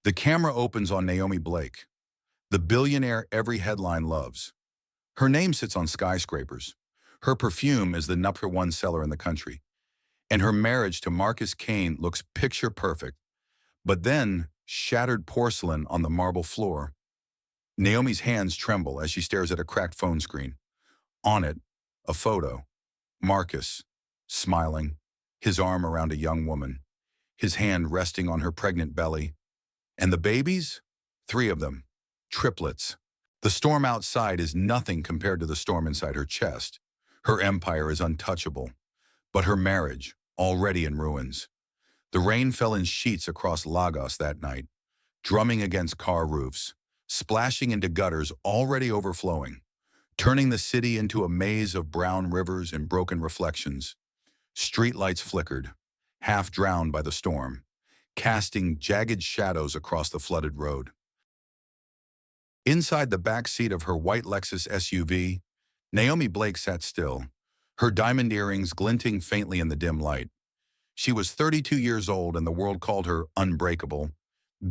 The camera opens on Naomi Blake, the billionaire every headline loves. Her name sits on skyscrapers. Her perfume is the #1 seller in the country. And her marriage to Marcus Kane looks picture perfect. But then, shattered porcelain on the marble floor. Naomi's hands tremble as she stares at a cracked phone screen. On it, a photo. Marcus, smiling, his arm around a young woman, his hand resting on her pregnant belly. And the babies? 3 of them. Triplets. The storm outside is nothing compared to the storm inside her chest. Her empire is untouchable. But her marriage, already in ruins. The rain fell in sheets across Lagos that night, drumming against car roofs, splashing into gutters already overflowing, turning the city into a maze of brown rivers and broken reflections. Streetlights flickered, half drowned by the storm, casting jagged shadows across the flooded road. Inside the back seat of her white Lexus SUV, Naomi Blake sat still, her diamond earrings glinting faintly in the dim light. She was 32 years old and the world called her unbreakable,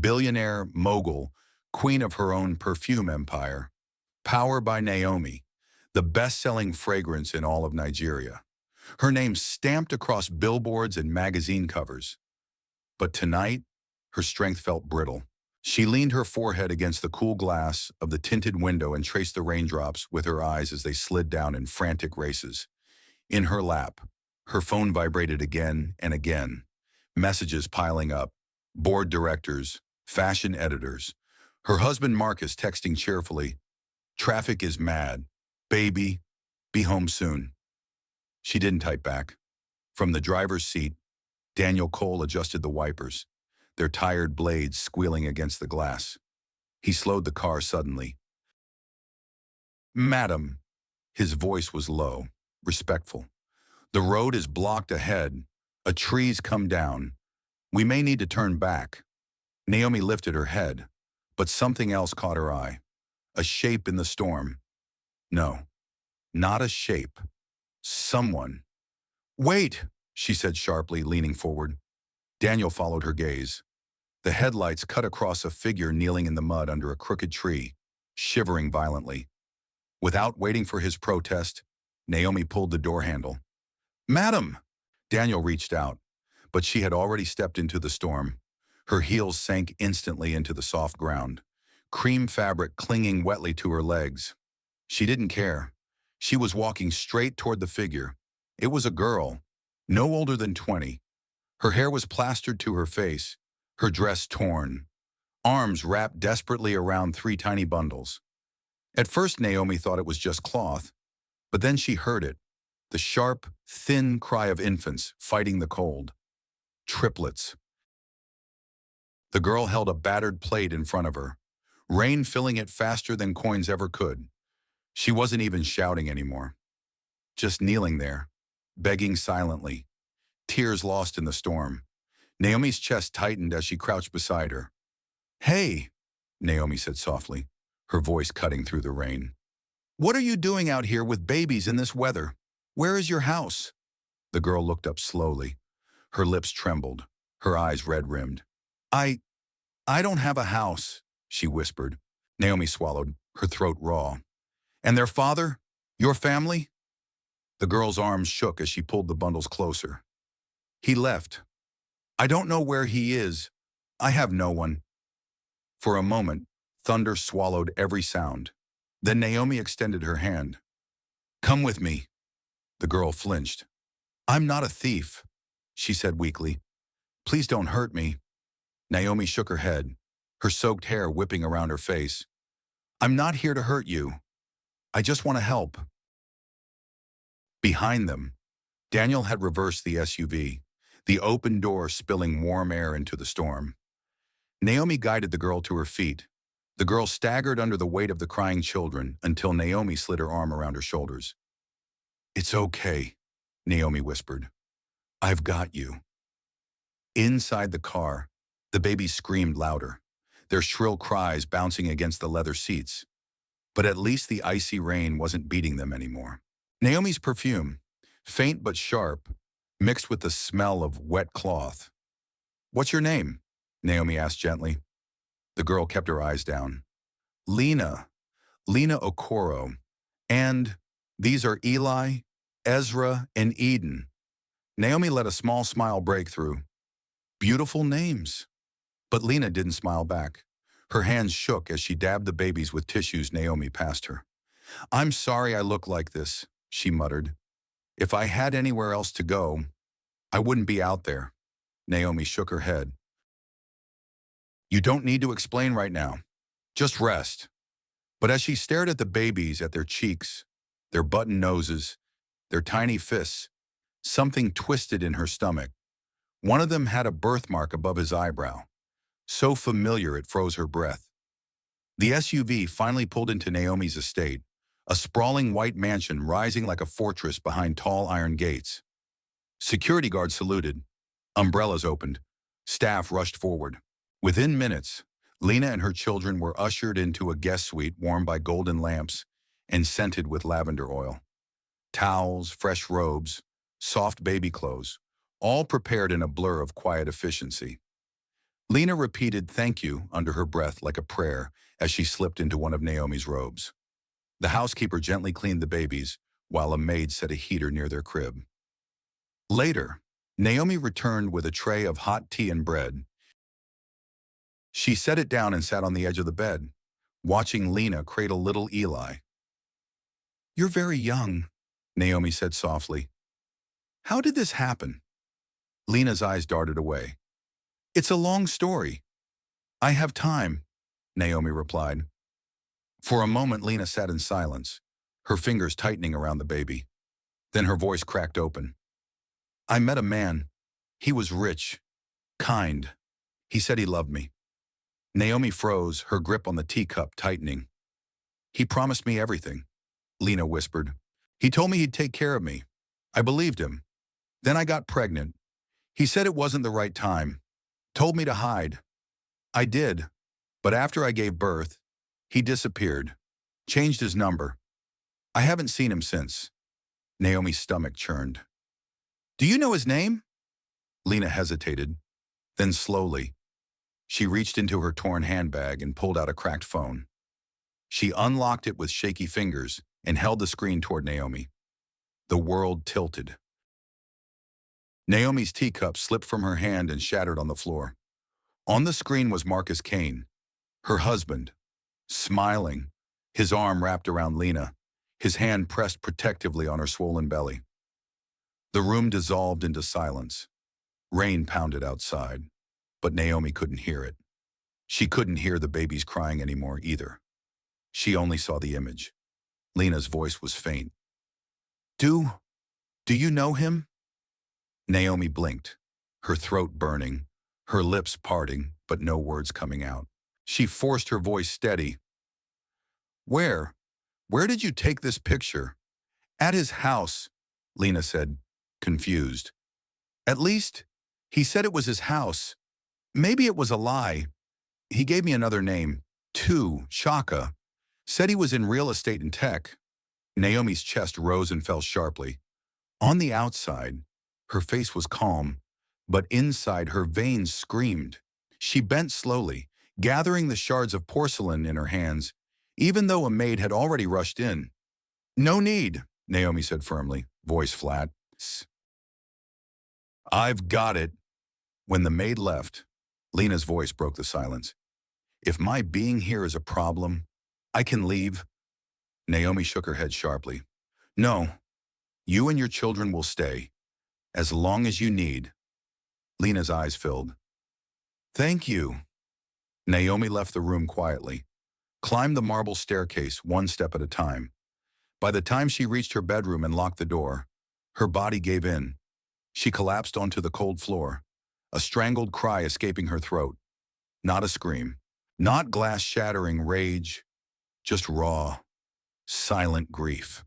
billionaire, mogul, queen of her own perfume empire. Power by Naomi, the best-selling fragrance in all of Nigeria. Her name stamped across billboards and magazine covers. But tonight, her strength felt brittle. She leaned her forehead against the cool glass of the tinted window and traced the raindrops with her eyes as they slid down in frantic races. In her lap, her phone vibrated again and again, messages piling up, board directors, fashion editors. Her husband Marcus texting cheerfully, "Traffic is mad. Baby, be home soon." She didn't type back. From the driver's seat, Daniel Cole adjusted the wipers, their tired blades squealing against the glass. He slowed the car suddenly. "Madam," his voice was low, respectful. "The road is blocked ahead. A tree's come down. We may need to turn back." Naomi lifted her head, but something else caught her eye. A shape in the storm. No, not a shape. Someone. "Wait," she said sharply, leaning forward. Daniel followed her gaze. The headlights cut across a figure kneeling in the mud under a crooked tree, shivering violently. Without waiting for his protest, Naomi pulled the door handle. "Madam!" Daniel reached out, but she had already stepped into the storm. Her heels sank instantly into the soft ground, cream fabric clinging wetly to her legs. She didn't care. She was walking straight toward the figure. It was a girl, no older than 20. Her hair was plastered to her face, her dress torn, arms wrapped desperately around 3 tiny bundles. At first, Naomi thought it was just cloth, but then she heard it, the sharp, thin cry of infants fighting the cold. Triplets. The girl held a battered plate in front of her, rain filling it faster than coins ever could. She wasn't even shouting anymore, just kneeling there, begging silently, tears lost in the storm. Naomi's chest tightened as she crouched beside her. "Hey," Naomi said softly, her voice cutting through the rain. "What are you doing out here with babies in this weather? Where is your house?" The girl looked up slowly. Her lips trembled, her eyes red-rimmed. I don't have a house," she whispered. Naomi swallowed, her throat raw. "And their father? Your family?" The girl's arms shook as she pulled the bundles closer. "He left. I don't know where he is. I have no one." For a moment, thunder swallowed every sound. Then Naomi extended her hand. "Come with me." The girl flinched. "I'm not a thief," she said weakly. "Please don't hurt me." Naomi shook her head, her soaked hair whipping around her face. "I'm not here to hurt you. I just want to help." Behind them, Daniel had reversed the SUV, the open door spilling warm air into the storm. Naomi guided the girl to her feet. The girl staggered under the weight of the crying children until Naomi slid her arm around her shoulders. "It's okay," Naomi whispered. "I've got you." Inside the car, the babies screamed louder, their shrill cries bouncing against the leather seats. But at least the icy rain wasn't beating them anymore. Naomi's perfume, faint but sharp, mixed with the smell of wet cloth. "What's your name?" Naomi asked gently. The girl kept her eyes down. Lena, Lena Okoro. And these are Eli, Ezra, and Eden. Naomi let a small smile break through. Beautiful names. But Lena didn't smile back. Her hands shook as she dabbed the babies with tissues Naomi passed her. I'm sorry I look like this, she muttered. If I had anywhere else to go, I wouldn't be out there. Naomi shook her head. You don't need to explain right now. Just rest. But as she stared at the babies, at their cheeks, their button noses, their tiny fists, something twisted in her stomach. One of them had a birthmark above his eyebrow, so familiar it froze her breath. The SUV finally pulled into Naomi's estate, a sprawling white mansion rising like a fortress behind tall iron gates. Security guards saluted. Umbrellas opened. Staff rushed forward. Within minutes, Lena and her children were ushered into a guest suite warmed by golden lamps and scented with lavender oil. Towels, fresh robes, soft baby clothes, all prepared in a blur of quiet efficiency. Lena repeated thank you under her breath like a prayer as she slipped into one of Naomi's robes. The housekeeper gently cleaned the babies while a maid set a heater near their crib. Later, Naomi returned with a tray of hot tea and bread. She set it down and sat on the edge of the bed, watching Lena cradle little Eli. You're very young, Naomi said softly. How did this happen? Lena's eyes darted away. It's a long story. I have time, Naomi replied. For a moment, Lena sat in silence, her fingers tightening around the baby. Then her voice cracked open. I met a man. He was rich, kind. He said he loved me. Naomi froze, her grip on the teacup tightening. He promised me everything, Lena whispered. He told me he'd take care of me. I believed him. Then I got pregnant. He said it wasn't the right time. Told me to hide. I did. But after I gave birth, he disappeared. Changed his number. I haven't seen him since. Naomi's stomach churned. Do you know his name? Lena hesitated. Then slowly, she reached into her torn handbag and pulled out a cracked phone. She unlocked it with shaky fingers and held the screen toward Naomi. The world tilted. Naomi's teacup slipped from her hand and shattered on the floor. On the screen was Marcus Kane, her husband, smiling, his arm wrapped around Lena, his hand pressed protectively on her swollen belly. The room dissolved into silence. Rain pounded outside, but Naomi couldn't hear it. She couldn't hear the babies crying anymore either. She only saw the image. Lena's voice was faint. Do you know him? Naomi blinked, her throat burning, her lips parting, but no words coming out. She forced her voice steady. Where did you take this picture? At his house, Lena said, confused. At least, he said it was his house. Maybe it was a lie. He gave me another name, too, Shaka. Said he was in real estate and tech. Naomi's chest rose and fell sharply. On the outside, her face was calm, but inside her veins screamed. She bent slowly, gathering the shards of porcelain in her hands, even though a maid had already rushed in. No need, Naomi said firmly, voice flat. I've got it. When the maid left, Lena's voice broke the silence. If my being here is a problem, I can leave. Naomi shook her head sharply. No, you and your children will stay, as long as you need. Lena's eyes filled. Thank you. Naomi left the room quietly, climbed the marble staircase one step at a time. By the time she reached her bedroom and locked the door, her body gave in. She collapsed onto the cold floor, a strangled cry escaping her throat. Not a scream, not glass-shattering rage, just raw, silent grief.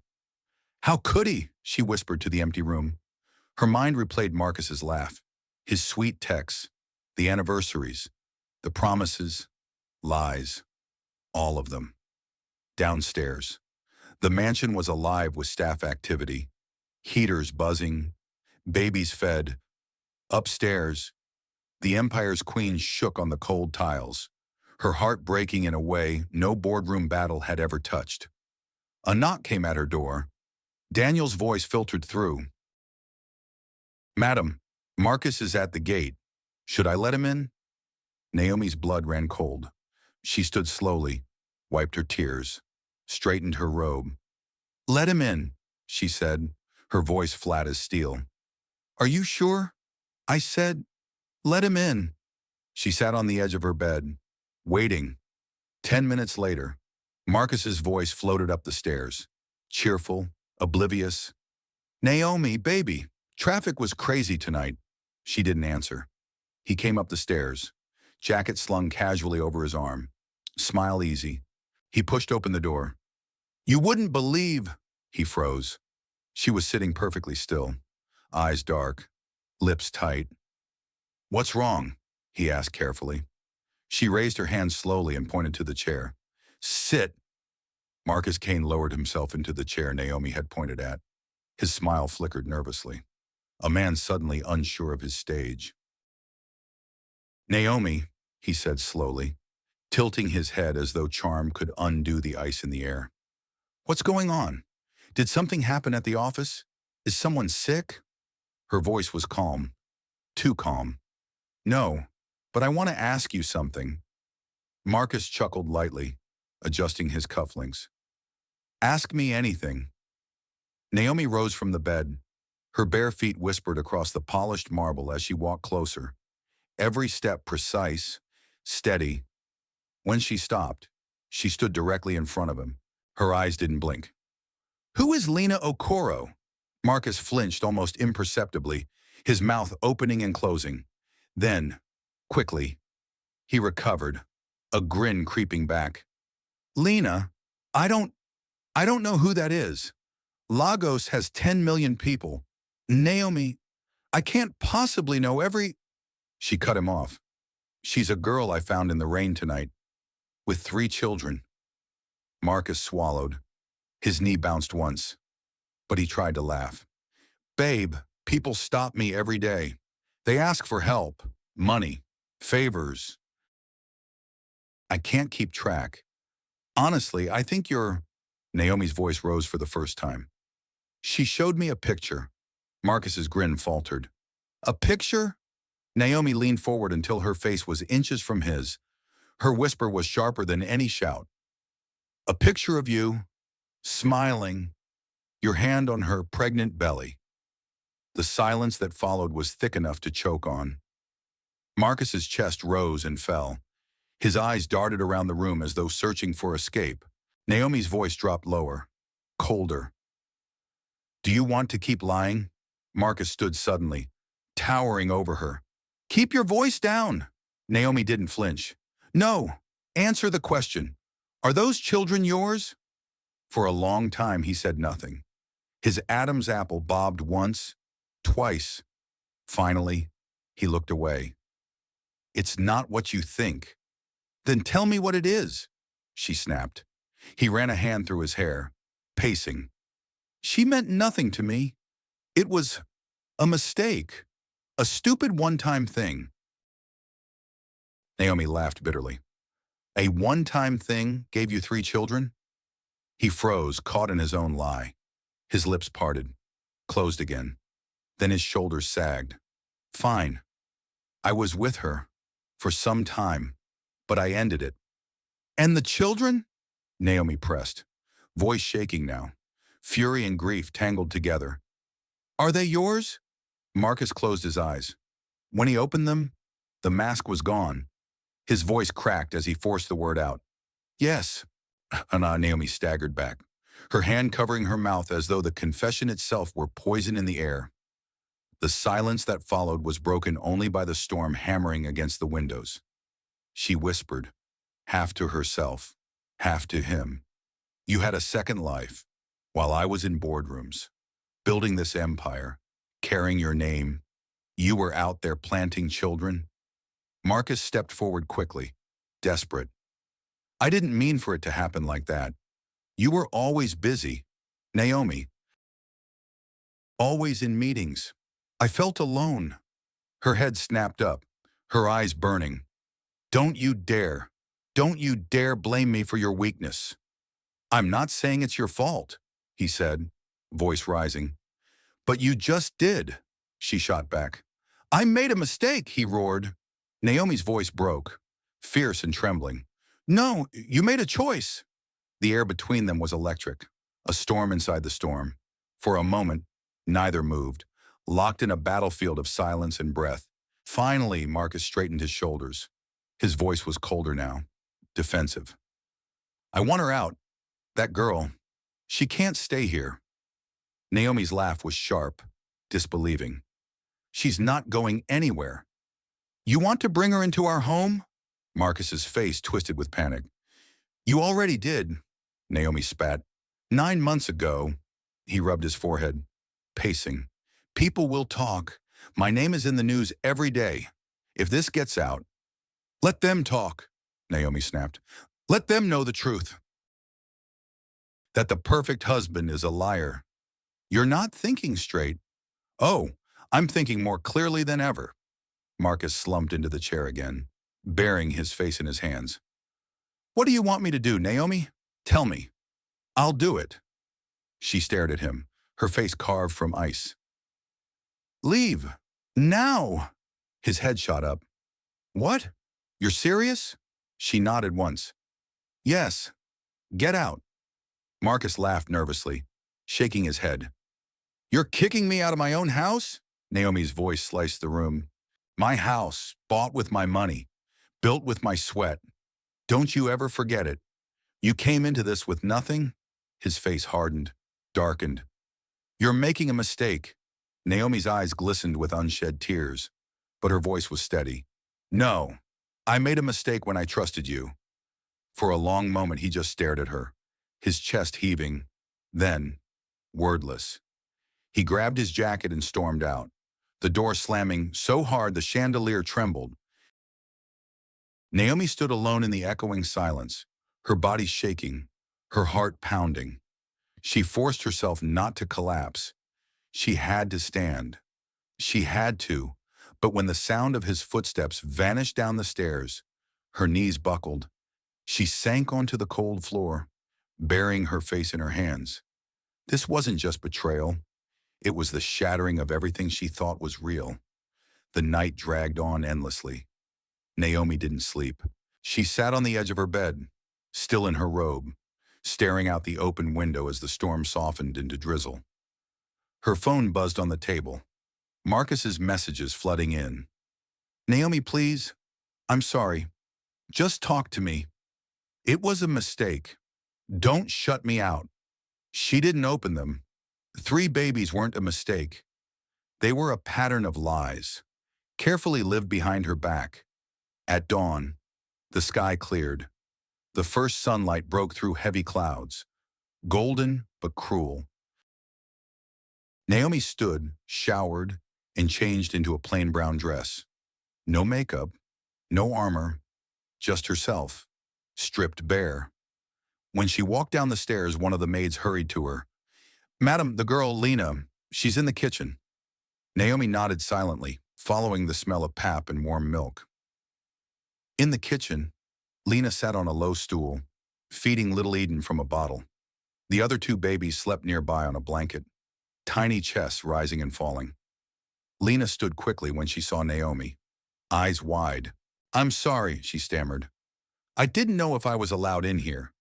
How could he? She whispered to the empty room. Her mind replayed Marcus's laugh, his sweet texts, the anniversaries, the promises, lies, all of them. Downstairs, the mansion was alive with staff activity, heaters buzzing, babies fed. Upstairs, the Empire's queen shook on the cold tiles, her heart breaking in a way no boardroom battle had ever touched. A knock came at her door. Daniel's voice filtered through. "Madam, Marcus is at the gate. Should I let him in?" Naomi's blood ran cold. She stood slowly, wiped her tears, straightened her robe. "Let him in," she said, her voice flat as steel. "Are you sure?" I said, "Let him in." She sat on the edge of her bed, waiting. 10 minutes later, Marcus's voice floated up the stairs, cheerful, oblivious. "Naomi, baby, traffic was crazy tonight." She didn't answer. He came up the stairs, jacket slung casually over his arm. Smile easy. He pushed open the door. "You wouldn't believe." He froze. She was sitting perfectly still, eyes dark, lips tight. "What's wrong?" he asked carefully. She raised her hand slowly and pointed to the chair. "Sit." Marcus Kane lowered himself into the chair Naomi had pointed at. His smile flickered nervously. A man suddenly unsure of his stage. "Naomi," he said slowly, tilting his head as though charm could undo the ice in the air. "What's going on? Did something happen at the office? Is someone sick?" Her voice was calm, too calm. "No, but I want to ask you something." Marcus chuckled lightly, adjusting his cufflinks. "Ask me anything." Naomi rose from the bed. Her bare feet whispered across the polished marble as she walked closer, every step precise, steady. When she stopped, she stood directly in front of him. Her eyes didn't blink. "Who is Lena Okoro?" Marcus flinched almost imperceptibly, his mouth opening and closing. Then, quickly, he recovered, a grin creeping back. "Lena, I don't know who that is. Lagos has 10 million people. Naomi, I can't possibly know every—" She cut him off. "She's a girl I found in the rain tonight, with 3 children." Marcus swallowed. His knee bounced once, but he tried to laugh. "Babe, people stop me every day. They ask for help, money, favors. I can't keep track. Honestly, I think you're—" Naomi's voice rose for the first time. "She showed me a picture." Marcus's grin faltered. "A picture?" Naomi leaned forward until her face was inches from his. Her whisper was sharper than any shout. "A picture of you, smiling, your hand on her pregnant belly." The silence that followed was thick enough to choke on. Marcus's chest rose and fell. His eyes darted around the room as though searching for escape. Naomi's voice dropped lower, colder. "Do you want to keep lying?" Marcus stood suddenly, towering over her. "Keep your voice down." Naomi didn't flinch. "No, answer the question. Are those children yours?" For a long time he said nothing. His Adam's apple bobbed once, twice. Finally, he looked away. "It's not what you think." "Then tell me what it is," she snapped. He ran a hand through his hair, pacing. "She meant nothing to me. It was a mistake, a stupid one-time thing." Naomi laughed bitterly. "A one-time thing gave you 3 children?" He froze, caught in his own lie. His lips parted, closed again. Then his shoulders sagged. "Fine. I was with her for some time, but I ended it." "And the children?" Naomi pressed, voice shaking now. Fury and grief tangled together. "Are they yours?" Marcus closed his eyes. When he opened them, the mask was gone. His voice cracked as he forced the word out. "Yes." Naomi staggered back, her hand covering her mouth as though the confession itself were poison in the air. The silence that followed was broken only by the storm hammering against the windows. She whispered, half to herself, half to him. "You had a second life, while I was in boardrooms, building this empire, carrying your name. You were out there planting children." Marcus stepped forward quickly, desperate. "I didn't mean for it to happen like that. You were always busy, Naomi. Always in meetings. I felt alone." Her head snapped up, her eyes burning. "Don't you dare. Don't you dare blame me for your weakness. I'm not saying it's your fault, he said, voice rising. But you just did, she shot back. I made a mistake, he roared. Naomi's voice broke, fierce and trembling. No, you made a choice. The air between them was electric, a storm inside the storm. For a moment, neither moved, locked in a battlefield of silence and breath. Finally, Marcus straightened his shoulders. His voice was colder now, defensive. I want her out. That girl. She can't stay here. Naomi's laugh was sharp, disbelieving. She's not going anywhere. You want to bring her into our home? Marcus's face twisted with panic. You already did, Naomi spat. 9 months ago, he rubbed his forehead, pacing. People will talk. My name is in the news every day. If this gets out, let them talk, Naomi snapped. Let them know the truth. That the perfect husband is a liar. You're not thinking straight. Oh, I'm thinking more clearly than ever. Marcus slumped into the chair again, burying his face in his hands. What do you want me to do, Naomi? Tell me. I'll do it. She stared at him, her face carved from ice. Leave. Now. His head shot up. What? You're serious? She nodded once. Yes. Get out. Marcus laughed nervously, shaking his head. You're kicking me out of my own house? Naomi's voice sliced the room. My house, bought with my money, built with my sweat. Don't you ever forget it. You came into this with nothing? His face hardened, darkened. You're making a mistake. Naomi's eyes glistened with unshed tears, but her voice was steady. No, I made a mistake when I trusted you. For a long moment he just stared at her, his chest heaving. Then, wordless, he grabbed his jacket and stormed out, the door slamming so hard the chandelier trembled. Naomi stood alone in the echoing silence, her body shaking, her heart pounding. She forced herself not to collapse. She had to stand. She had to, but when the sound of his footsteps vanished down the stairs, her knees buckled. She sank onto the cold floor, burying her face in her hands. This wasn't just betrayal. It was the shattering of everything she thought was real. The night dragged on endlessly. Naomi didn't sleep. She sat on the edge of her bed, still in her robe, staring out the open window as the storm softened into drizzle. Her phone buzzed on the table, Marcus's messages flooding in. Naomi, please. I'm sorry. Just talk to me. It was a mistake. Don't shut me out. She didn't open them. 3 babies weren't a mistake. They were a pattern of lies, carefully lived behind her back. At dawn, the sky cleared. The first sunlight broke through heavy clouds, golden but cruel. Naomi stood, showered, and changed into a plain brown dress. No makeup, no armor, just herself, stripped bare. When she walked down the stairs, one of the maids hurried to her. Madam, the girl, Lena, she's in the kitchen. Naomi nodded silently, following the smell of pap and warm milk. In the kitchen, Lena sat on a low stool, feeding little Eden from a bottle. The other 2 babies slept nearby on a blanket, tiny chests rising and falling. Lena stood quickly when she saw Naomi, eyes wide. I'm sorry, she stammered. I didn't know if I was allowed in here.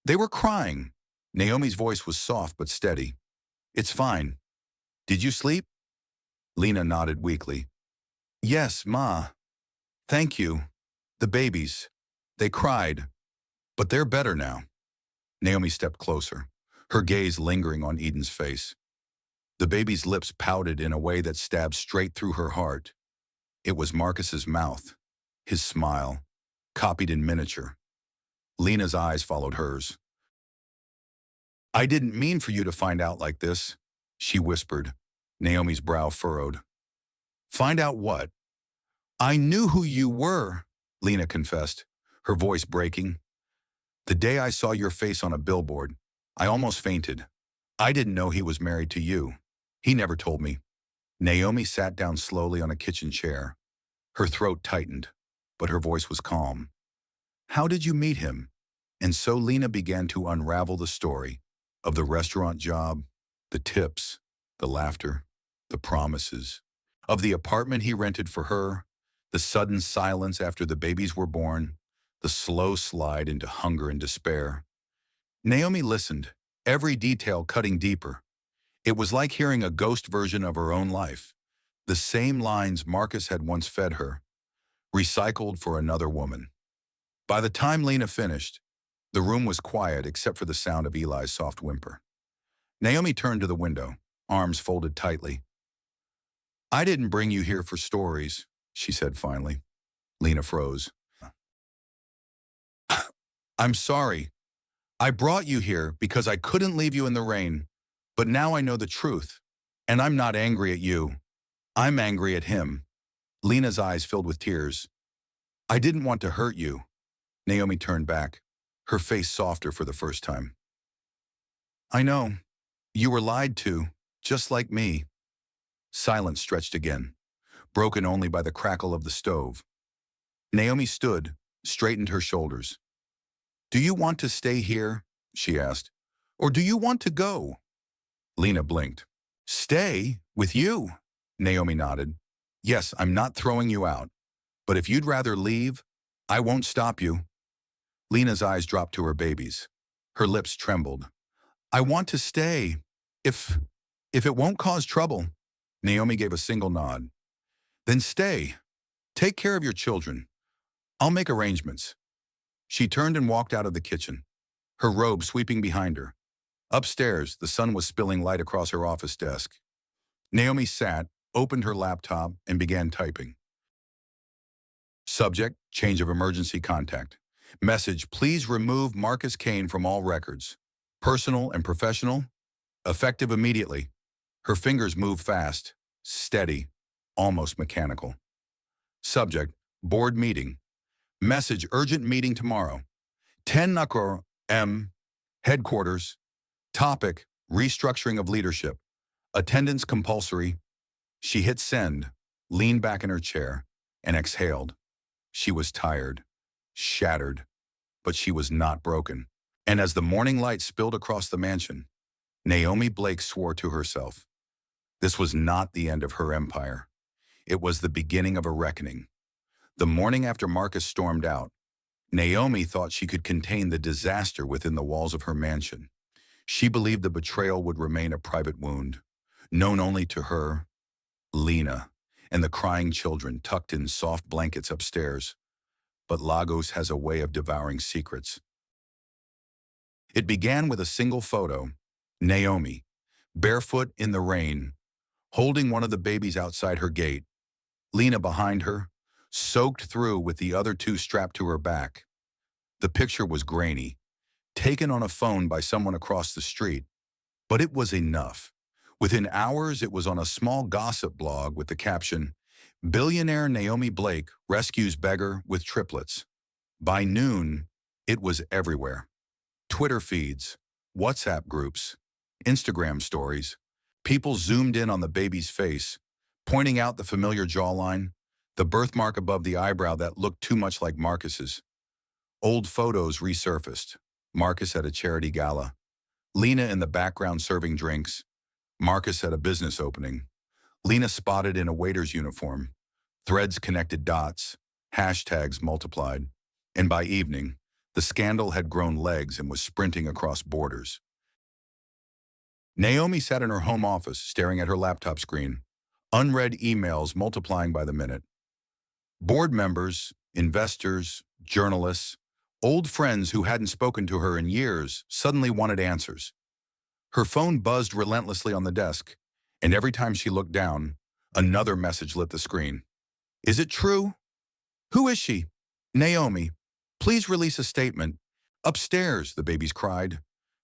They were crying. Naomi's voice was soft but steady. It's fine. Did you sleep? Lena nodded weakly. Yes, Ma. Thank you. The babies. They cried. But they're better now. Naomi stepped closer, her gaze lingering on Eden's face. The baby's lips pouted in a way that stabbed straight through her heart. It was Marcus's mouth, his smile, copied in miniature. Lena's eyes followed hers. I didn't mean for you to find out like this, she whispered, Naomi's brow furrowed. Find out what? I knew who you were, Lena confessed, her voice breaking. The day I saw your face on a billboard, I almost fainted. I didn't know he was married to you. He never told me. Naomi sat down slowly on a kitchen chair. Her throat tightened, but her voice was calm. How did you meet him? And so Lena began to unravel the story of the restaurant job, the tips, the laughter, the promises, of the apartment he rented for her, the sudden silence after the babies were born, the slow slide into hunger and despair. Naomi listened, every detail cutting deeper. It was like hearing a ghost version of her own life. The same lines Marcus had once fed her, recycled for another woman. By the time Lena finished, the room was quiet except for the sound of Eli's soft whimper. Naomi turned to the window, arms folded tightly. I didn't bring you here for stories, she said finally. Lena froze. I'm sorry. I brought you here because I couldn't leave you in the rain, but now I know the truth, and I'm not angry at you. I'm angry at him. Lena's eyes filled with tears. I didn't want to hurt you. Naomi turned back, her face softer for the first time. I know. You were lied to, just like me. Silence stretched again, broken only by the crackle of the stove. Naomi stood, straightened her shoulders. Do you want to stay here? She asked. Or do you want to go? Lena blinked. Stay? With you? Naomi nodded. Yes, I'm not throwing you out. But if you'd rather leave, I won't stop you. Lena's eyes dropped to her babies. Her lips trembled. I want to stay. If it won't cause trouble. Naomi gave a single nod. Then stay. Take care of your children. I'll make arrangements. She turned and walked out of the kitchen, her robe sweeping behind her. Upstairs, the sun was spilling light across her office desk. Naomi sat, opened her laptop, and began typing. Subject, change of emergency contact. Message, please remove Marcus Kane from all records. Personal and professional. Effective immediately. Her fingers moved fast, steady, almost mechanical. Subject, board meeting. Message, urgent meeting tomorrow. 10 Nakor M. Headquarters. Topic, restructuring of leadership. Attendance compulsory. She hit send, leaned back in her chair, and exhaled. She was tired, shattered, but she was not broken. And as the morning light spilled across the mansion, Naomi Blake swore to herself. This was not the end of her empire. It was the beginning of a reckoning. The morning after Marcus stormed out, Naomi thought she could contain the disaster within the walls of her mansion. She believed the betrayal would remain a private wound, known only to her, Lena, and the crying children tucked in soft blankets upstairs. But Lagos has a way of devouring secrets. It began with a single photo, Naomi, barefoot in the rain, holding one of the babies outside her gate, Lena behind her, soaked through with the other two strapped to her back. The picture was grainy, taken on a phone by someone across the street, but it was enough. Within hours, it was on a small gossip blog with the caption, Billionaire Naomi Blake rescues beggar with triplets. By noon, it was everywhere. Twitter feeds, WhatsApp groups, Instagram stories. People zoomed in on the baby's face, pointing out the familiar jawline, the birthmark above the eyebrow that looked too much like Marcus's. Old photos resurfaced. Marcus at a charity gala. Lena in the background serving drinks. Marcus at a business opening. Lena spotted in a waiter's uniform. Threads connected dots. Hashtags multiplied. And by evening, the scandal had grown legs and was sprinting across borders. Naomi sat in her home office, staring at her laptop screen. Unread emails multiplying by the minute. Board members, investors, journalists, old friends who hadn't spoken to her in years suddenly wanted answers. Her phone buzzed relentlessly on the desk, and every time she looked down, another message lit the screen. Is it true? Who is she? Naomi. Please release a statement. Upstairs, the babies cried,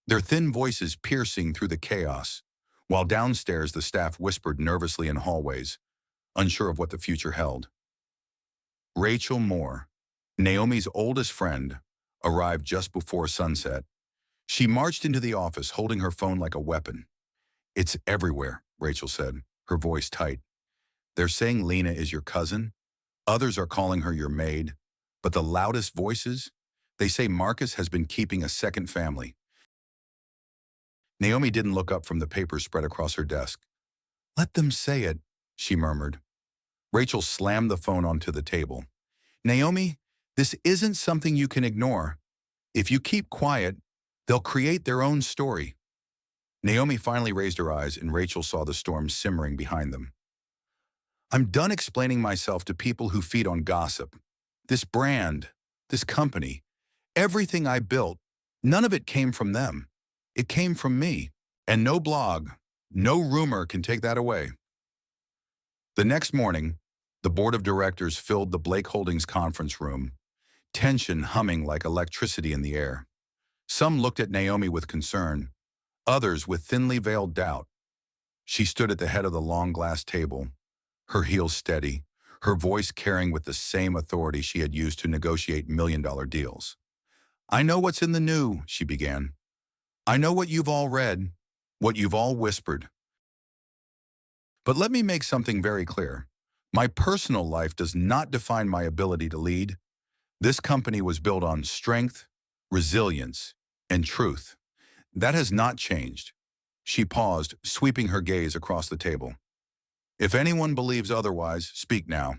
their thin voices piercing through the chaos, while downstairs the staff whispered nervously in hallways, unsure of what the future held. Rachel Moore, Naomi's oldest friend, arrived just before sunset. She marched into the office holding her phone like a weapon. It's everywhere, Rachel said, her voice tight. They're saying Lena is your cousin. Others are calling her your maid. But the loudest voices? They say Marcus has been keeping a second family. Naomi didn't look up from the papers spread across her desk. Let them say it, she murmured. Rachel slammed the phone onto the table. Naomi, this isn't something you can ignore. If you keep quiet, they'll create their own story. Naomi finally raised her eyes and Rachel saw the storm simmering behind them. I'm done explaining myself to people who feed on gossip. This brand, this company, everything I built, none of it came from them. It came from me. And no blog, no rumor can take that away. The next morning, the board of directors filled the Blake Holdings conference room, tension humming like electricity in the air. Some looked at Naomi with concern, others with thinly veiled doubt. She stood at the head of the long glass table, her heels steady, her voice carrying with the same authority she had used to negotiate million-dollar deals. I know what's in the new, she began. I know what you've all read, what you've all whispered. But let me make something very clear. My personal life does not define my ability to lead. This company was built on strength, resilience, and truth. That has not changed. She paused, sweeping her gaze across the table. If anyone believes otherwise, speak now.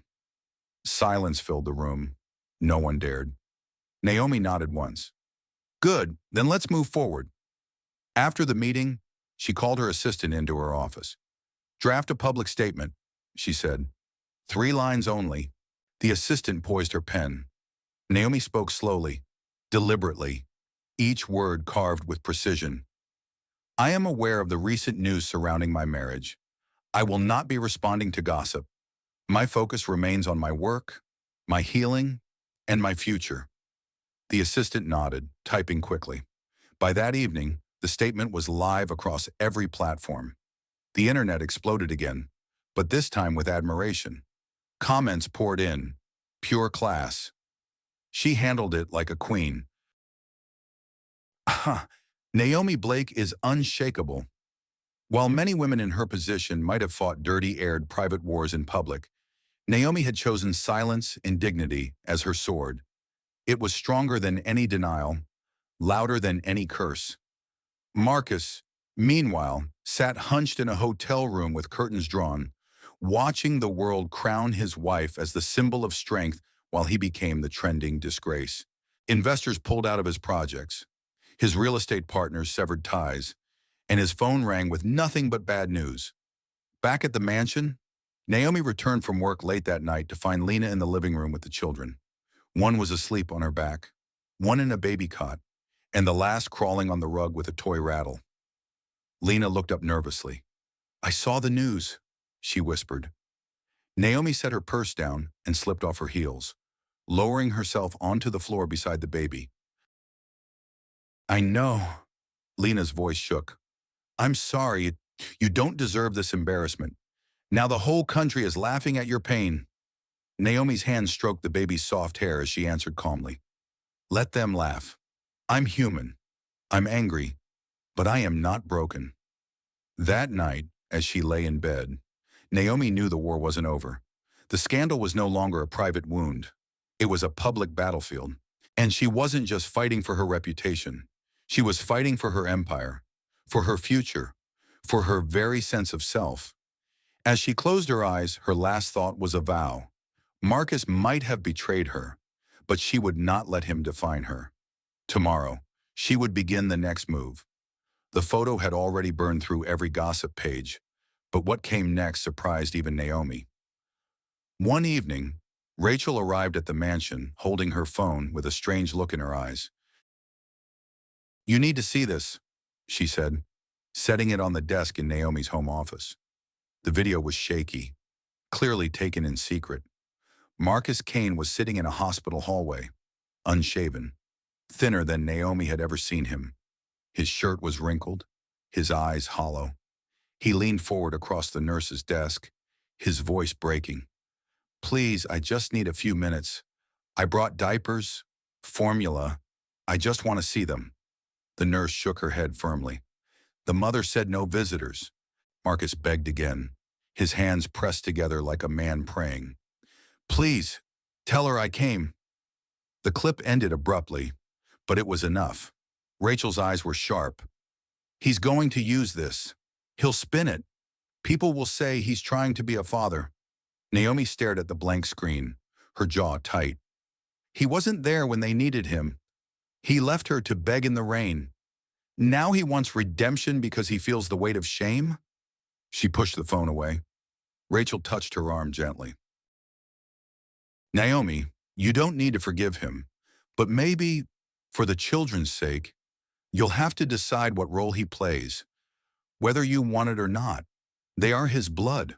Silence filled the room. No one dared. Naomi nodded once. Good, then let's move forward. After the meeting, she called her assistant into her office. Draft a public statement, she said. 3 lines only. The assistant poised her pen. Naomi spoke slowly, deliberately, each word carved with precision. I am aware of the recent news surrounding my marriage. I will not be responding to gossip. My focus remains on my work, my healing, and my future. The assistant nodded, typing quickly. By that evening, the statement was live across every platform. The internet exploded again, but this time with admiration. Comments poured in. Pure class. She handled it like a queen. Naomi Blake is unshakable. While many women in her position might have fought dirty-aired private wars in public, Naomi had chosen silence and dignity as her sword. It was stronger than any denial, louder than any curse. Marcus, meanwhile, sat hunched in a hotel room with curtains drawn, watching the world crown his wife as the symbol of strength while he became the trending disgrace. Investors pulled out of his projects. His real estate partners severed ties, and his phone rang with nothing but bad news. Back at the mansion, Naomi returned from work late that night to find Lena in the living room with the children. One was asleep on her back, one in a baby cot, and the last crawling on the rug with a toy rattle. Lena looked up nervously. I saw the news, she whispered. Naomi set her purse down and slipped off her heels, lowering herself onto the floor beside the baby. I know, Lena's voice shook. I'm sorry, you don't deserve this embarrassment. Now the whole country is laughing at your pain. Naomi's hand stroked the baby's soft hair as she answered calmly. Let them laugh. I'm human. I'm angry, but I am not broken. That night, as she lay in bed, Naomi knew the war wasn't over. The scandal was no longer a private wound. It was a public battlefield. And she wasn't just fighting for her reputation. She was fighting for her empire, for her future, for her very sense of self. As she closed her eyes, her last thought was a vow. Marcus might have betrayed her, but she would not let him define her. Tomorrow, she would begin the next move. The photo had already burned through every gossip page, but what came next surprised even Naomi. One evening, Rachel arrived at the mansion, holding her phone with a strange look in her eyes. You need to see this, she said, setting it on the desk in Naomi's home office. The video was shaky, clearly taken in secret. Marcus Kane was sitting in a hospital hallway, unshaven, thinner than Naomi had ever seen him. His shirt was wrinkled, his eyes hollow. He leaned forward across the nurse's desk, his voice breaking. Please, I just need a few minutes. I brought diapers, formula. I just want to see them. The nurse shook her head firmly. The mother said no visitors. Marcus begged again, his hands pressed together like a man praying. Please, tell her I came. The clip ended abruptly, But it was enough. Rachel's eyes were sharp. He's going to use this. He'll spin it. People will say he's trying to be a father. Naomi stared at the blank screen, her jaw tight. He wasn't there when they needed him. He left her to beg in the rain. Now he wants redemption because he feels the weight of shame? She pushed the phone away. Rachel touched her arm gently. Naomi, you don't need to forgive him, but maybe, for the children's sake, you'll have to decide what role he plays, whether you want it or not. They are his blood.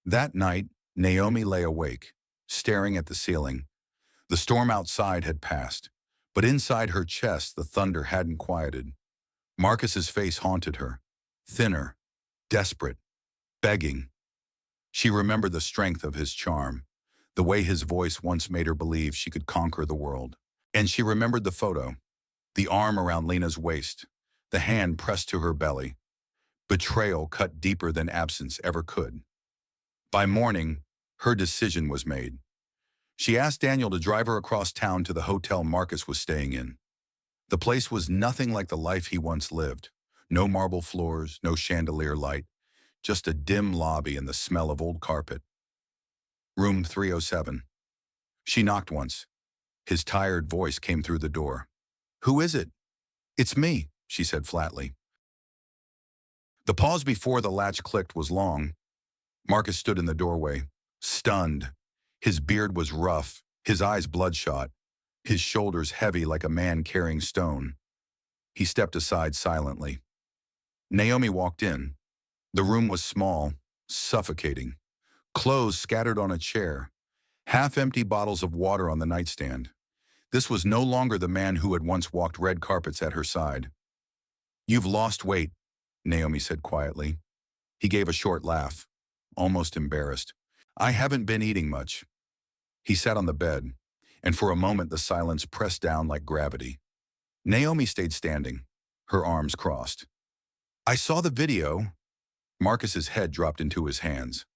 That night, Naomi lay awake, staring at the ceiling. The storm outside had passed, but inside her chest the thunder hadn't quieted. Marcus's face haunted her, thinner, desperate, begging. She remembered the strength of his charm, the way his voice once made her believe she could conquer the world. And she remembered the photo, the arm around Lena's waist, the hand pressed to her belly. Betrayal cut deeper than absence ever could. By morning, her decision was made. She asked Daniel to drive her across town to the hotel Marcus was staying in. The place was nothing like the life he once lived. No marble floors, no chandelier light, just a dim lobby and the smell of old carpet. Room 307. She knocked once. His tired voice came through the door. "Who is it?" "It's me," she said flatly. The pause before the latch clicked was long. Marcus stood in the doorway, stunned. His beard was rough, his eyes bloodshot, his shoulders heavy like a man carrying stone. He stepped aside silently. Naomi walked in. The room was small, suffocating. Clothes scattered on a chair, half-empty bottles of water on the nightstand. This was no longer the man who had once walked red carpets at her side. "You've lost weight," Naomi said quietly. He gave a short laugh, almost embarrassed. "I haven't been eating much." He sat on the bed, and for a moment the silence pressed down like gravity. Naomi stayed standing, her arms crossed. "I saw the video." Marcus's head dropped into his hands.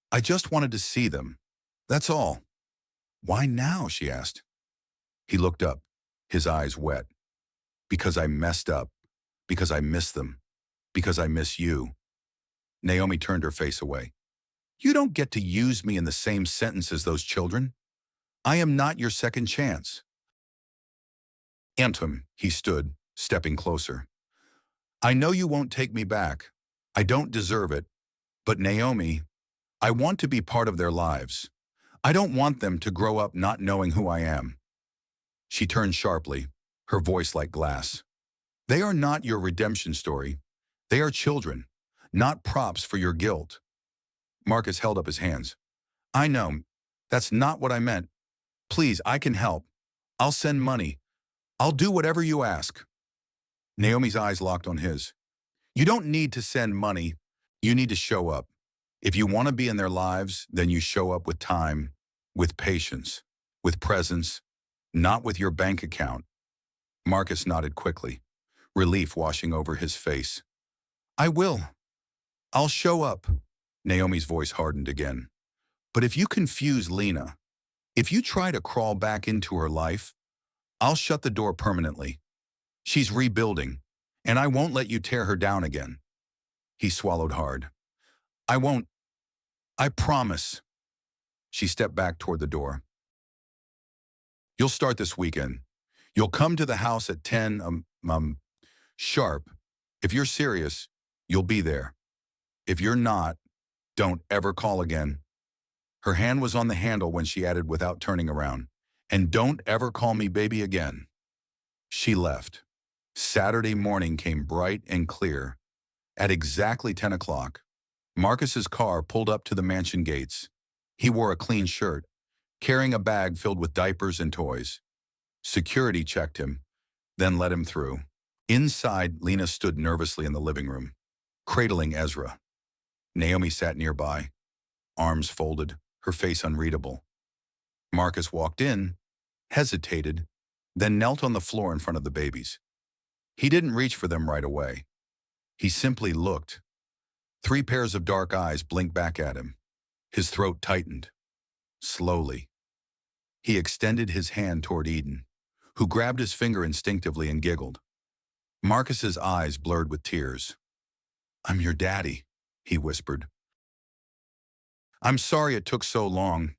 "I just wanted to see them. That's all." "Why now?" she asked. He looked up, his eyes wet. "Because I messed up. Because I miss them. Because I miss you." Naomi turned her face away. "You don't get to use me in the same sentence as those children. I am not your second chance." "Antum," he stood, stepping closer. "I know you won't take me back. I don't deserve it. But Naomi, I want to be part of their lives. I don't want them to grow up not knowing who I am." She turned sharply, her voice like glass. "They are not your redemption story. They are children, not props for your guilt." Marcus held up his hands. "I know. That's not what I meant. Please, I can help. I'll send money. I'll do whatever you ask." Naomi's eyes locked on his. "You don't need to send money. You need to show up. If you want to be in their lives, then you show up with time, with patience, with presence, not with your bank account." Marcus nodded quickly, relief washing over his face. "I will. I'll show up." Naomi's voice hardened again. "But if you confuse Lena, if you try to crawl back into her life, I'll shut the door permanently. She's rebuilding, and I won't let you tear her down again." He swallowed hard. "I won't. I promise." She stepped back toward the door. "You'll start this weekend. You'll come to the house at 10, sharp. If you're serious, you'll be there. If you're not, don't ever call again." Her hand was on the handle when she added without turning around, "And don't ever call me baby again." She left. Saturday morning came bright and clear. At exactly 10 o'clock, Marcus's car pulled up to the mansion gates. He wore a clean shirt, carrying a bag filled with diapers and toys. Security checked him, then let him through. Inside, Lena stood nervously in the living room, cradling Ezra. Naomi sat nearby, arms folded, her face unreadable. Marcus walked in, hesitated, then knelt on the floor in front of the babies. He didn't reach for them right away. He simply looked. 3 pairs of dark eyes blinked back at him. His throat tightened. Slowly, he extended his hand toward Eden, who grabbed his finger instinctively and giggled. Marcus's eyes blurred with tears. "I'm your daddy," he whispered. "I'm sorry it took so long."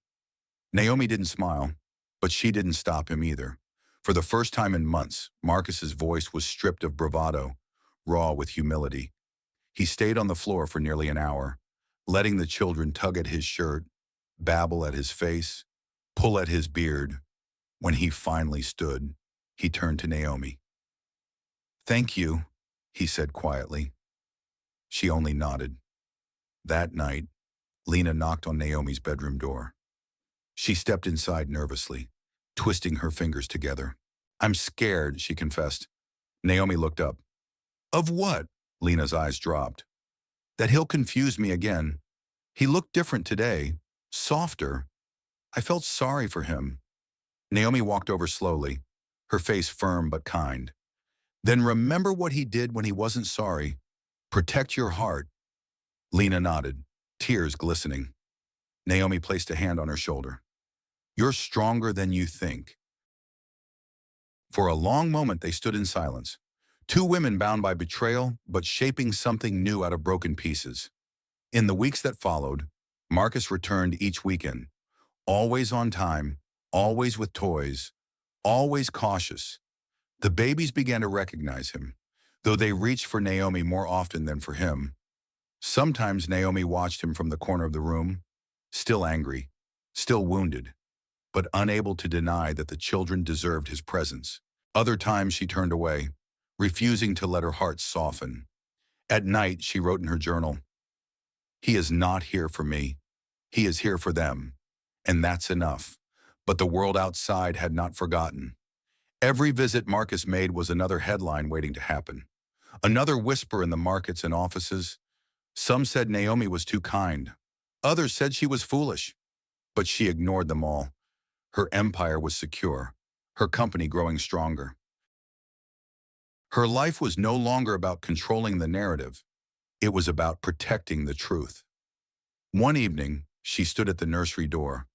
Naomi didn't smile, but she didn't stop him either. For the first time in months, Marcus's voice was stripped of bravado, raw with humility. He stayed on the floor for nearly an hour, letting the children tug at his shirt, babble at his face, pull at his beard. When he finally stood, he turned to Naomi. "Thank you," he said quietly. She only nodded. That night, Lena knocked on Naomi's bedroom door. She stepped inside nervously, twisting her fingers together. "I'm scared," she confessed. Naomi looked up. "Of what?" Lena's eyes dropped. "That he'll confuse me again. He looked different today, softer. I felt sorry for him." Naomi walked over slowly, her face firm but kind. "Then remember what he did when he wasn't sorry. Protect your heart." Lena nodded, tears glistening. Naomi placed a hand on her shoulder. "You're stronger than you think." For a long moment they stood in silence, two women bound by betrayal but shaping something new out of broken pieces. In the weeks that followed, Marcus returned each weekend, always on time, always with toys, always cautious. The babies began to recognize him, though they reached for Naomi more often than for him. Sometimes Naomi watched him from the corner of the room, still angry, still wounded, but unable to deny that the children deserved his presence. Other times she turned away, refusing to let her heart soften. At night, she wrote in her journal, "He is not here for me. He is here for them. And that's enough." But the world outside had not forgotten. Every visit Marcus made was another headline waiting to happen. Another whisper in the markets and offices. Some said Naomi was too kind. Others said she was foolish. But she ignored them all. Her empire was secure, her company growing stronger. Her life was no longer about controlling the narrative. It was about protecting the truth. One evening, she stood at the nursery door,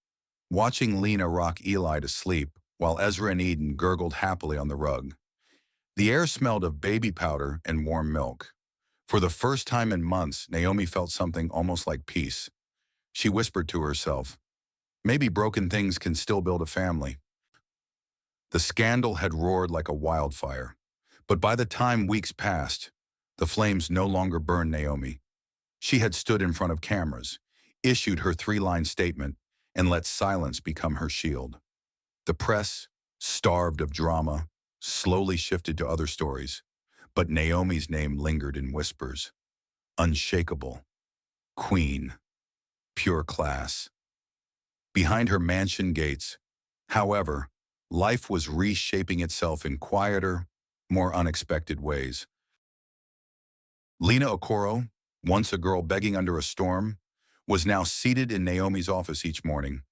watching Lena rock Eli to sleep while Ezra and Eden gurgled happily on the rug. The air smelled of baby powder and warm milk. For the first time in months, Naomi felt something almost like peace. She whispered to herself, "Maybe broken things can still build a family." The scandal had roared like a wildfire, but by the time weeks passed, the flames no longer burned Naomi. She had stood in front of cameras, issued her three-line statement, and let silence become her shield. The press, starved of drama, slowly shifted to other stories, but Naomi's name lingered in whispers. Unshakable, queen, pure class. Behind her mansion gates, however, life was reshaping itself in quieter, more unexpected ways. Lena Okoro, once a girl begging under a storm, was now seated in Naomi's office each morning,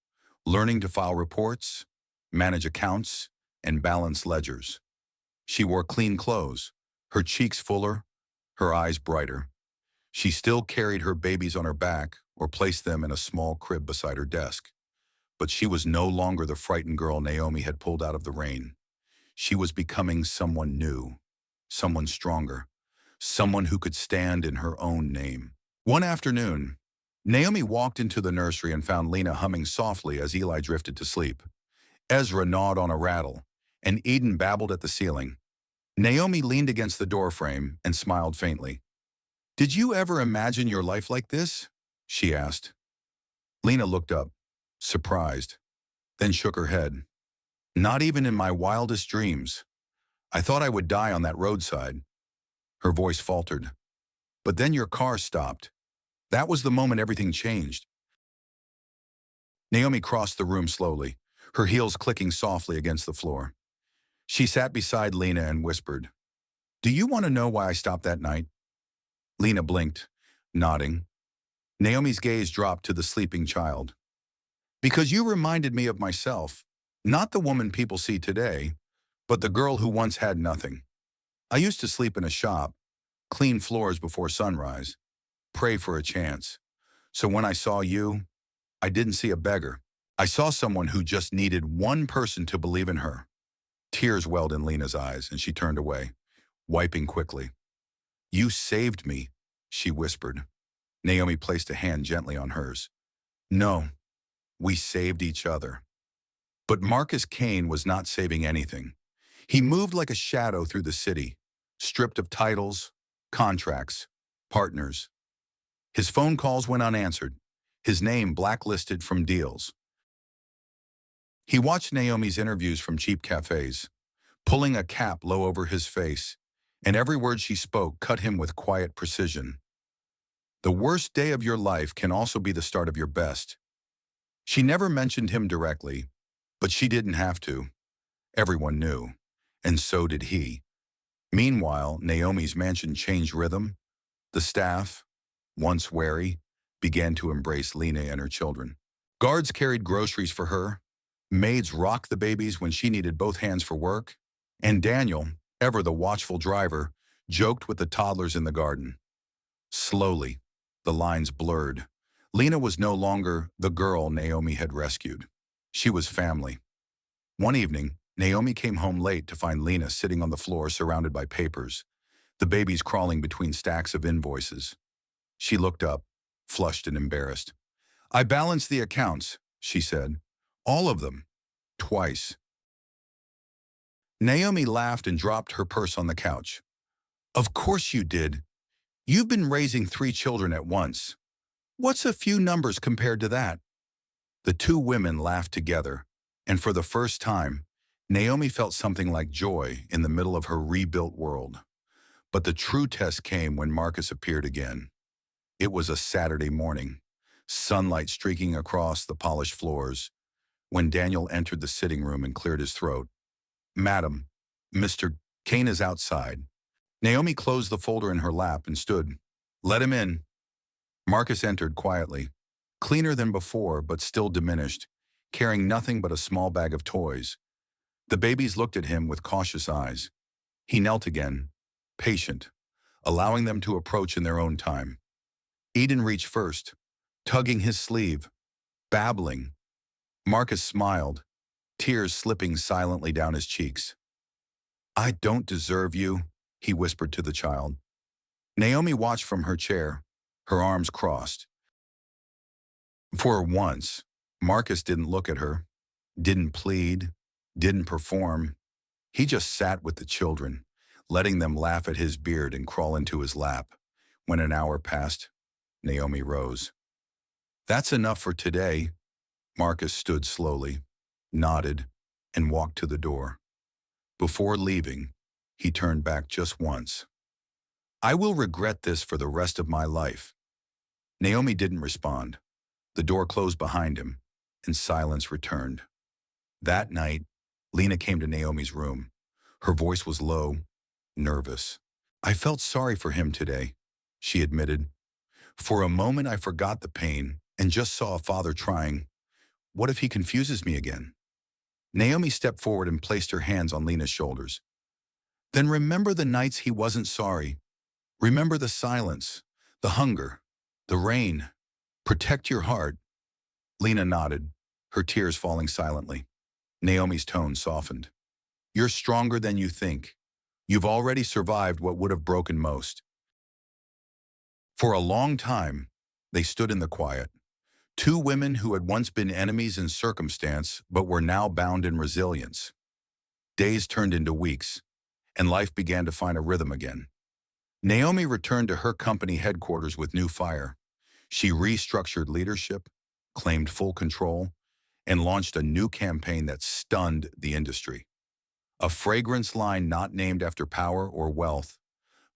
learning to file reports, manage accounts, and balance ledgers. She wore clean clothes, her cheeks fuller, her eyes brighter. She still carried her babies on her back or placed them in a small crib beside her desk. But she was no longer the frightened girl Naomi had pulled out of the rain. She was becoming someone new, someone stronger, someone who could stand in her own name. One afternoon, Naomi walked into the nursery and found Lena humming softly as Eli drifted to sleep. Ezra gnawed on a rattle, and Eden babbled at the ceiling. Naomi leaned against the doorframe and smiled faintly. "Did you ever imagine your life like this?" she asked. Lena looked up, surprised, then shook her head. "Not even in my wildest dreams. I thought I would die on that roadside." Her voice faltered. "But then your car stopped. That was the moment everything changed." Naomi crossed the room slowly, her heels clicking softly against the floor. She sat beside Lena and whispered, "Do you want to know why I stopped that night?" Lena blinked, nodding. Naomi's gaze dropped to the sleeping child. "Because you reminded me of myself, not the woman people see today, but the girl who once had nothing. I used to sleep in a shop, clean floors before sunrise, pray for a chance. So when I saw you, I didn't see a beggar. I saw someone who just needed one person to believe in her. Tears welled in Lena's eyes, and she turned away, wiping quickly. "You saved me," she whispered. Naomi placed a hand gently on hers. "No, we saved each other." But Marcus Kane was not saving anything. He moved like a shadow through the city, stripped of titles, contracts, partners. His phone calls went unanswered, his name blacklisted from deals. He watched Naomi's interviews from cheap cafes, pulling a cap low over his face, and every word she spoke cut him with quiet precision. The worst day of your life can also be the start of your best. She never mentioned him directly, but she didn't have to. Everyone knew, and so did he. Meanwhile, Naomi's mansion changed rhythm. The staff, once wary, began to embrace Lena and her children. Guards carried groceries for her. Maids rocked the babies when she needed both hands for work. And Daniel, ever the watchful driver, joked with the toddlers in the garden. Slowly, the lines blurred. Lena was no longer the girl Naomi had rescued. She was family. One evening, Naomi came home late to find Lena sitting on the floor surrounded by papers, the babies crawling between stacks of invoices. She looked up, flushed and embarrassed. "I balanced the accounts," she said. "All of them. Twice." Naomi laughed and dropped her purse on the couch. "Of course you did. You've been raising 3 children at once. What's a few numbers compared to that?" The two women laughed together, and for the first time, Naomi felt something like joy in the middle of her rebuilt world. But the true test came when Marcus appeared again. It was a Saturday morning, sunlight streaking across the polished floors, when Daniel entered the sitting room and cleared his throat. "Madam, Mr. Kane is outside." Naomi closed the folder in her lap and stood. "Let him in." Marcus entered quietly, cleaner than before but still diminished, carrying nothing but a small bag of toys. The babies looked at him with cautious eyes. He knelt again, patient, allowing them to approach in their own time. Eden reached first, tugging his sleeve, babbling. Marcus smiled, tears slipping silently down his cheeks. "I don't deserve you," he whispered to the child. Naomi watched from her chair, her arms crossed. For once, Marcus didn't look at her, didn't plead, didn't perform. He just sat with the children, letting them laugh at his beard and crawl into his lap. When an hour passed, Naomi rose. "That's enough for today." Marcus stood slowly, nodded, and walked to the door. Before leaving, he turned back just once. "I will regret this for the rest of my life." Naomi didn't respond. The door closed behind him, and silence returned. That night, Lena came to Naomi's room. Her voice was low, nervous. "I felt sorry for him today," she admitted. "For a moment I forgot the pain and just saw a father trying. What if he confuses me again?" Naomi stepped forward and placed her hands on Lena's shoulders. "Then remember the nights he wasn't sorry. Remember the silence, the hunger, the rain. Protect your heart." Lena nodded, her tears falling silently. Naomi's tone softened. "You're stronger than you think. You've already survived what would have broken most." For a long time, they stood in the quiet. Two women who had once been enemies in circumstance but were now bound in resilience. Days turned into weeks, and life began to find a rhythm again. Naomi returned to her company headquarters with new fire. She restructured leadership, claimed full control, and launched a new campaign that stunned the industry. A fragrance line not named after power or wealth,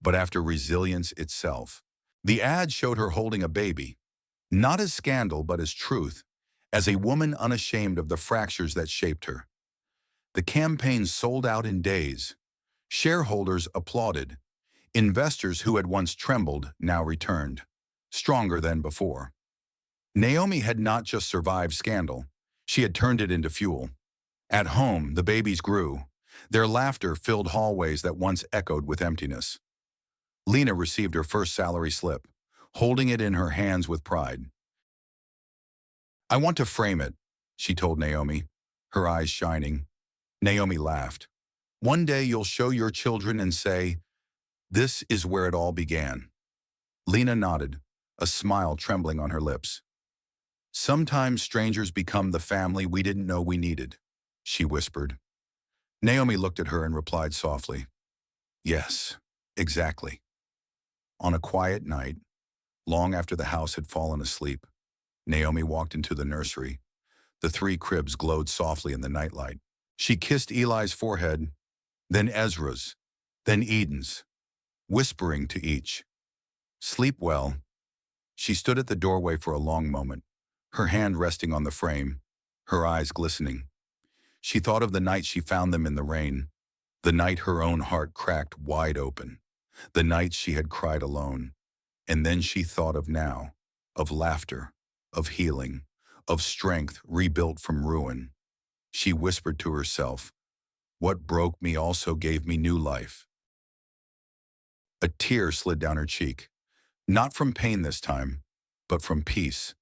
but after resilience itself. The ad showed her holding a baby, not as scandal but as truth, as a woman unashamed of the fractures that shaped her. The campaign sold out in days. Shareholders applauded. Investors who had once trembled now returned, stronger than before. Naomi had not just survived scandal, she had turned it into fuel. At home, the babies grew. Their laughter filled hallways that once echoed with emptiness. Lena received her first salary slip, holding it in her hands with pride. "I want to frame it," she told Naomi, her eyes shining. Naomi laughed. One day you'll show your children and say, this is where it all began. Lena nodded, a smile trembling on her lips. Sometimes strangers become the family we didn't know we needed, she whispered. Naomi looked at her and replied softly, yes, exactly. On a quiet night, long after the house had fallen asleep, Naomi walked into the nursery. The three cribs glowed softly in the nightlight. She kissed Eli's forehead, then Ezra's, then Eden's, whispering to each, sleep well. She stood at the doorway for a long moment, her hand resting on the frame, her eyes glistening. She thought of the night she found them in the rain, the night her own heart cracked wide open, the night she had cried alone. And then she thought of now, of laughter, of healing, of strength rebuilt from ruin. She whispered to herself, what broke me also gave me new life. A tear slid down her cheek, not from pain this time, but from peace.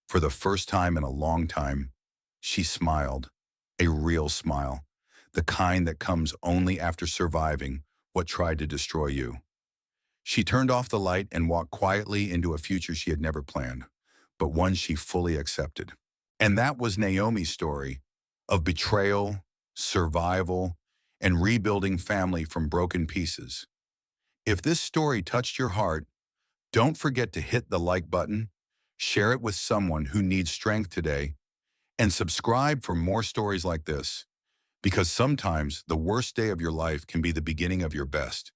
For the first time in a long time, she smiled, a real smile, the kind that comes only after surviving what tried to destroy you. She turned off the light and walked quietly into a future she had never planned, but one she fully accepted. And that was Naomi's story of betrayal, survival, and rebuilding family from broken pieces. If this story touched your heart, don't forget to hit the like button, share it with someone who needs strength today, and subscribe for more stories like this. Because sometimes the worst day of your life can be the beginning of your best.